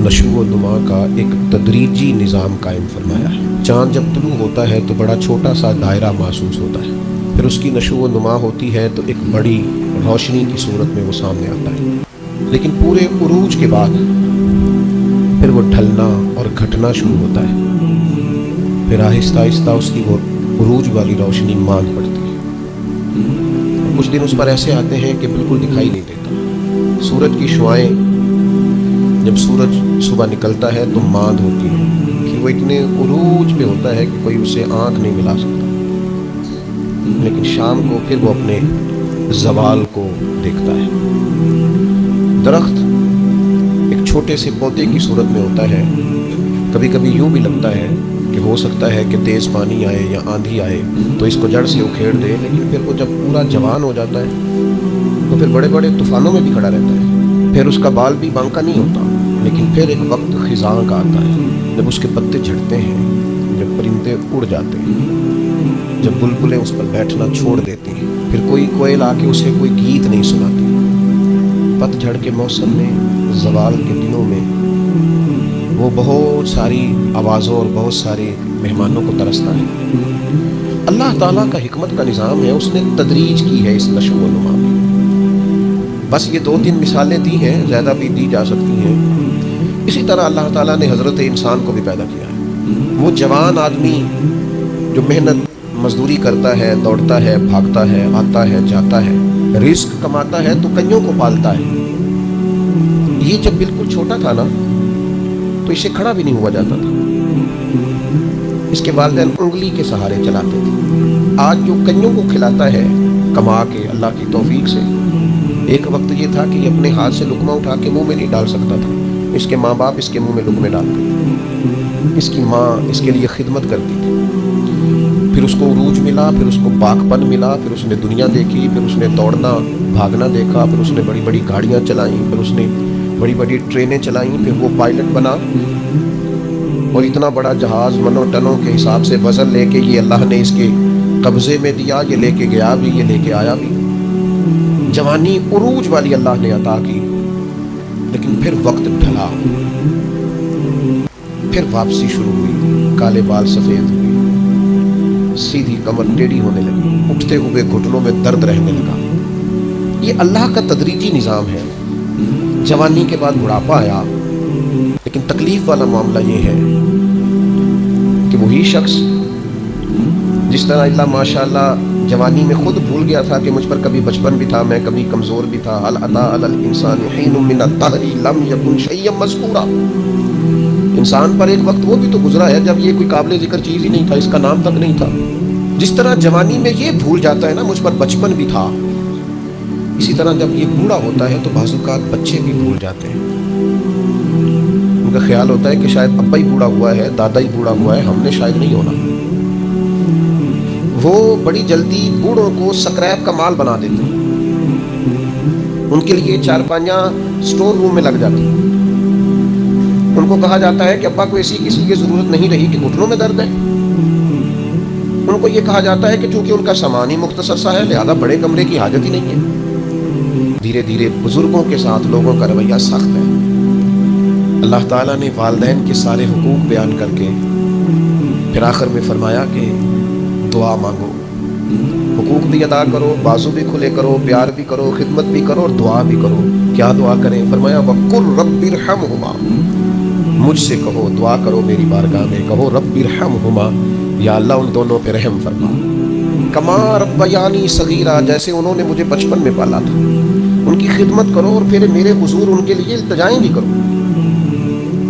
नशो व नुमा का एक तदरीजी निज़ाम कायम फरमाया है। चाँद जब तुलू होता है तो बड़ा छोटा सा दायरा महसूस होता है, फिर उसकी नशो व नुमा होती है तो एक बड़ी रोशनी की सूरत में वो सामने आता है। लेकिन पूरे उरूज के बाद फिर वो ढलना और घटना शुरू होता है, फिर आहिस्ता आहिस्ता उसकी वो उरूज वाली रोशनी मांद पड़ती है। कुछ दिन उस पर ऐसे आते हैं कि बिल्कुल दिखाई नहीं देता। सूरज की शुआएं जब सूरज सुबह निकलता है तो मांद होती है कि वो इतने उरूज पे होता है कि कोई उसे आंख नहीं मिला सकता। लेकिन शाम को फिर वो अपने ज़वाल को देखता है। दरख्त एक छोटे से पौधे की सूरत में होता है। कभी कभी यूँ भी लगता है कि हो सकता है कि तेज़ पानी आए या आंधी आए तो इसको जड़ से उखेड़ दे, लेकिन फिर वो जब पूरा जवान हो जाता है तो फिर बड़े बड़े तूफ़ानों में भी खड़ा रहता है। फिर उसका बाल भी बांका नहीं होता, लेकिन फिर एक वक्त खिज़ां का आता है जब उसके पत्ते झड़ते हैं, जब परिंदे उड़ जाते हैं, जब बुलबुलें उस पर बैठना छोड़ देती हैं, फिर कोई कोयल आके उसे कोई गीत नहीं सुनाती। पतझड़ के मौसम में, ज़वाल के दिनों में वो बहुत सारी आवाज़ों और बहुत सारे मेहमानों को तरसता है। अल्लाह ताला का हिकमत का निज़ाम है, उसने तदरीज की है इस नशो व नुमा में। बस ये 2-3 मिसालें दी हैं, ज़्यादा भी दी जा सकती हैं। इसी तरह अल्लाह ताला ने हज़रत इंसान को भी पैदा किया है। वो जवान आदमी जो मेहनत मजदूरी करता है, दौड़ता है, भागता है, आता है, जाता है, रिस्क कमाता है तो कईयों को पालता है। ये जब बिल्कुल छोटा था ना तो इसे खड़ा भी नहीं हुआ जाता था। इसके वालिदैन उंगली के सहारे चलाते थे। आज जो कईयों को खिलाता है कमा के अल्लाह की तौफीक से, एक वक्त ये था कि ये अपने हाथ से लुकमा उठा के मुंह में नहीं डाल सकता था। इसके माँ बाप इसके मुंह में लुकमे डालते थे, इसकी माँ इसके लिए खिदमत करती थी। फिर उसको उरूज मिला, फिर उसको पाकपन मिला, फिर उसने दुनिया देखी, फिर उसने दौड़ना भागना देखा, फिर उसने बड़ी बड़ी गाड़ियाँ चलाई, फिर उसने बड़ी बड़ी ट्रेनें चलाई, फिर वो पायलट बना और इतना बड़ा जहाज़ मनों टनों के हिसाब से वज़न लेके ये अल्लाह ने इसके कब्ज़े में दिया, ये लेके गया भी, ये लेके आया भी। जवानी उरूज वाली अल्लाह ने अता की। लेकिन फिर वक्त ढला, फिर वापसी शुरू हुई। काले बाल सफ़ेद हुए, सीधी कमर टेढ़ी होने लगी, उठते हुए घुटनों में दर्द रहने लगा। ये अल्लाह का तदरीजी निज़ाम है। जवानी के बाद बुढ़ापा आया, लेकिन तकलीफ वाला मामला ये है कि वही शख्स जिस तरह अल्लाह माशाअल्लाह जवानी में खुद भूल गया था कि मुझ पर कभी बचपन भी था, मैं कभी कमज़ोर भी था। हल अता अलल इंसान हीनुम मिन अद-दहरि लम यकुन शैय्यन मज़कूरा। इंसान पर एक वक्त वो भी तो गुजरा है जब ये कोई काबिल ज़िक्र चीज़ ही नहीं था, इसका नाम तक नहीं था। जिस तरह जवानी में ये भूल जाता है ना मुझ पर बचपन भी था, इसी तरह जब ये बूढ़ा होता है तो बाज़-औक़ात बच्चे भी भूल जाते हैं। उनका ख्याल होता है कि शायद अब्बा ही बूढ़ा हुआ है, दादा ही बूढ़ा हुआ है, हमने शायद नहीं होना। वो बड़ी जल्दी बूढ़ों को स्क्रैप का माल बना देते हैं। उनके लिए चारपाइयाँ स्टोर रूम में लग जाती हैं। उनको कहा जाता है कि अब्बा को ऐसी किसी की ज़रूरत नहीं रही कि घुटनों में दर्द है। उनको ये कहा जाता है कि चूँकि उनका सामान ही मुख्तसर सा है लिहाजा बड़े कमरे की हाजत ही नहीं है। धीरे धीरे बुजुर्गों के साथ लोगों का रवैया सख्त है। अल्लाह ताला ने वालिदैन के सारे हुकूक बयान करके फिर आखिर में फरमाया कि दुआ मांगो, हुकूक भी अदा करो, बाजू भी खुले करो, प्यार भी करो, खिदमत भी करो और दुआ भी करो। क्या दुआ करें? फरमाया वक़ुल रब्बिरहमहुमा, मुझसे कहो, दुआ करो मेरी बारगाह में, कहो रब्बिरहमहुमा, या अल्लाह उन दोनों पे रहम फरमा। कमा रब्बयानी सगीरा, जैसे उन्होंने मुझे बचपन में पाला था। उनकी खिदमत करो और फिर मेरे हुजूर उनके लिए इल्तिजाएं भी करो।